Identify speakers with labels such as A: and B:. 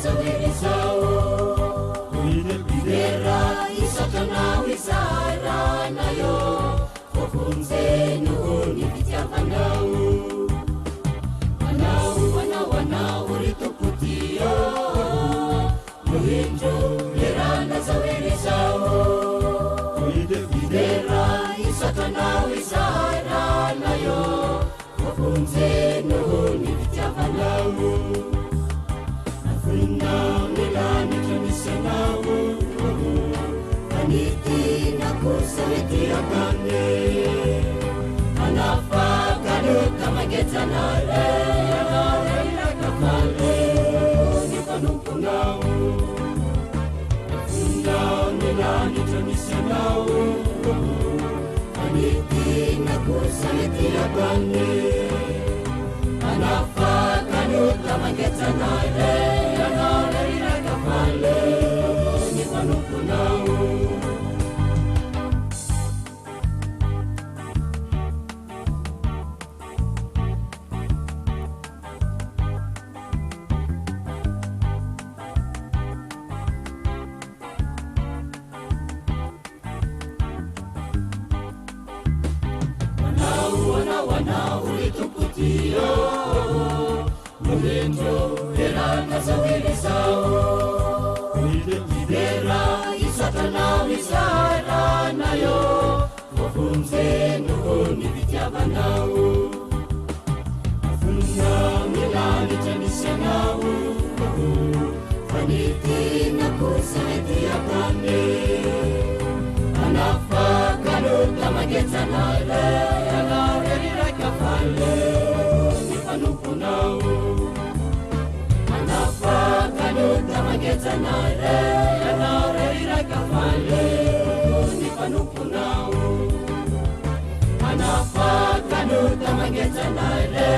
A: nazaverizao idera isakanao izaranayo kofonzenohony fitiavanao anao ritokotio nohendro era nazaverizao idera isakanao izaranayo kofonzenohony fitiavanao nilanitramisanao anitinakosavetiakane anafakalota magetsanare anaelakafale nipanomponao afunao nilanitramisanao anitinakosavetiakane anafakalota magetsanare anaelakafale nipanomponao ritokotio nohendro era nazaverizao idera isakanao izaranayo kofonzenohony fitiavanao afona milanitranisanao fanitinakosaetiakane anafakalota magetsanare anaerirakafale nipanomponao anafakalota magetsanare anaerirakafale nipanomponao anafakalota magetsanare